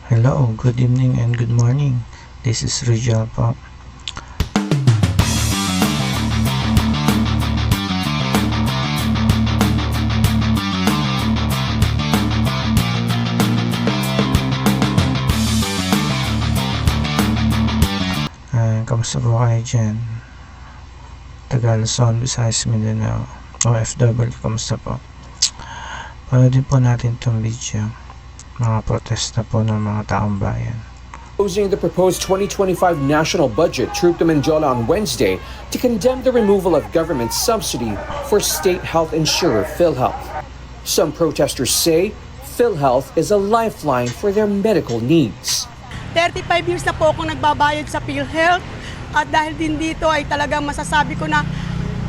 Hello, good evening and good morning. This is Rizal po. Kamusta po kayo dyan? Tagal, Luzon, Visayas, Mindanao, OFW, kamusta po? Panoodin po natin itong video. Mga protesta po ng mga taong bayan. Opposing the proposed 2025 national budget, trooped to Menjola on Wednesday to condemn the removal of government subsidy for state health insurer PhilHealth. Some protesters say PhilHealth is a lifeline for their medical needs. 35 years na po akong nagbabayad sa PhilHealth at dahil din dito ay talagang masasabi ko na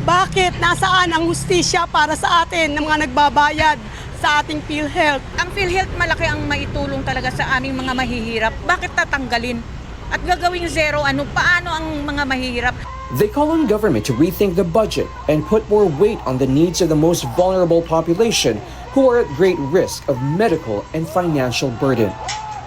bakit nasaan ang hustisya para sa atin ng mga nagbabayad sa ating PhilHealth. Ang PhilHealth malaki ang maitulong talaga sa aming mga mahihirap. Bakit tatanggalin? At gagawing zero, paano ang mga mahihirap? They call on government to rethink the budget and put more weight on the needs of the most vulnerable population who are at great risk of medical and financial burden.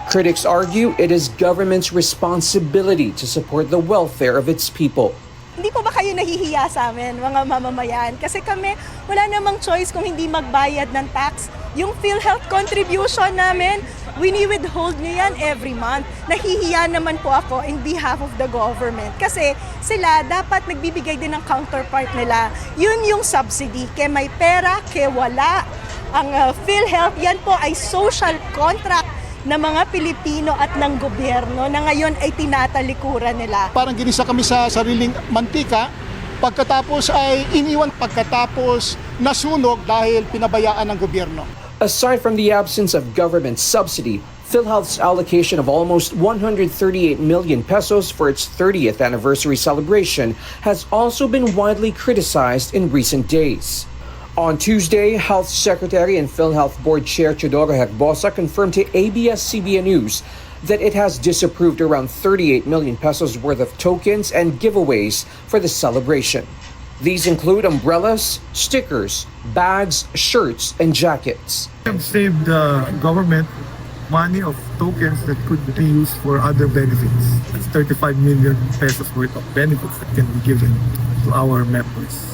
Critics argue it is government's responsibility to support the welfare of its people. Hindi po ba kayo nahihiya sa amin, mga mamamayan? Kasi kami, wala namang choice kung hindi magbayad ng tax. Yung PhilHealth contribution namin, withhold nyo yan every month. Nahihiya naman po ako in behalf of the government. Kasi sila dapat nagbibigay din ng counterpart nila. Yun yung subsidy. Kaya may pera, kaya wala. Ang PhilHealth, yan po ay social contract ng mga Pilipino at ng gobyerno na ngayon ay tinatalikuran nila. Parang ginisa kami sa sariling mantika, pagkatapos ay iniwan, pagkatapos nasunog dahil pinabayaan ng gobyerno. Aside from the absence of government subsidy, PhilHealth's allocation of almost 138 million pesos for its 30th anniversary celebration has also been widely criticized in recent days. On Tuesday, Health Secretary and PhilHealth Board Chair Teodoro Herbosa confirmed to ABS-CBN News that it has disapproved around 38 million pesos worth of tokens and giveaways for the celebration. These include umbrellas, stickers, bags, shirts, and jackets. We have saved the government money of tokens that could be used for other benefits. That's 35 million pesos worth of benefits that can be given to our members.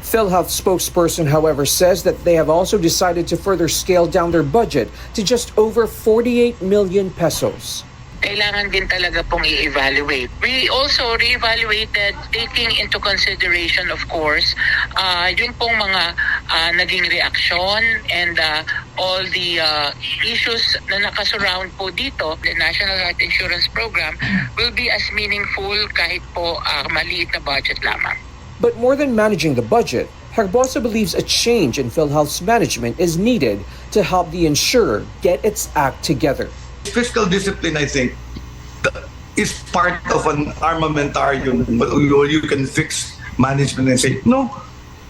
PhilHealth spokesperson, however, says that they have also decided to further scale down their budget to just over 48 million pesos. Kailangan din talaga pong i-evaluate. We also re-evaluated taking into consideration, of course, yung pong mga naging reaksyon and all the issues na nakasurround po dito. The National Health Insurance Program will be as meaningful kahit po maliit na budget lamang. But more than managing the budget, Herbosa believes a change in PhilHealth's management is needed to help the insurer get its act together. Fiscal discipline, I think, is part of an armamentarium where you can fix management and say, no,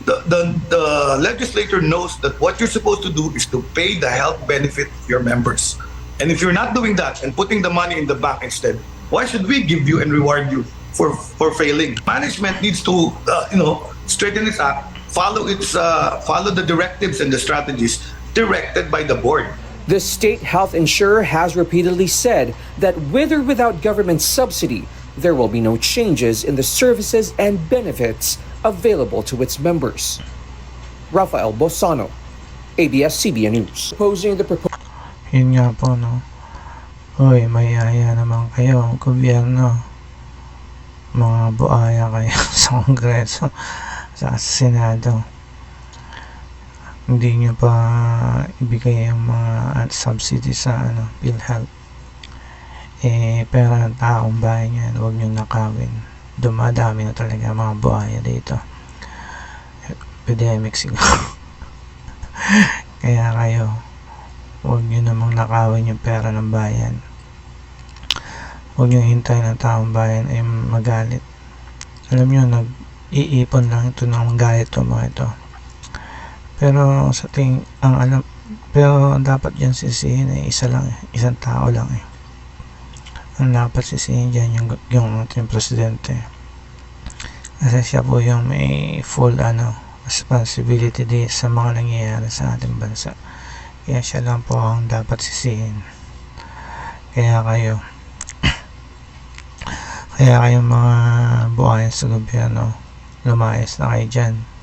the legislature knows that what you're supposed to do is to pay the health benefit of your members. And if you're not doing that and putting the money in the bank instead, why should we give you and reward you for failing? Management needs to, straighten its act, follow the directives and the strategies directed by the board. The state health insurer has repeatedly said that with or without government subsidy, there will be no changes in the services and benefits available to its members. Rafael Bosano, ABS-CBN News. Opposing the proposal. Yun nga po, no? Hoy, mayaya naman kayo, gobyerno. Mga buaya kayo sa Kongreso, sa Senado. Hindi nyo pa ibigay ang mga subsidy sa PhilHealth. Pera ng taong bayan yan, huwag nyo nakawin. Dumadami na talaga mga buhaya dito. Epidemic siguro. Kaya kayo, huwag nyo namang nakawin yung pera ng bayan. Huwag nyo hintayin ng taong bayan ay magalit. Alam nyo, nag-iipon lang ito ng galit o mga ito. Pero sa pero dapat dyan sisihin ay isa lang isang tao lang ang dapat sisihin dyan yung ating presidente, kasi siya po yung may full responsibility sa mga nangyayari sa ating bansa. Kaya siya lang po ang dapat sisihin. Kaya kayong mga buhayan sa gobyerno, lumayas na kayo dyan.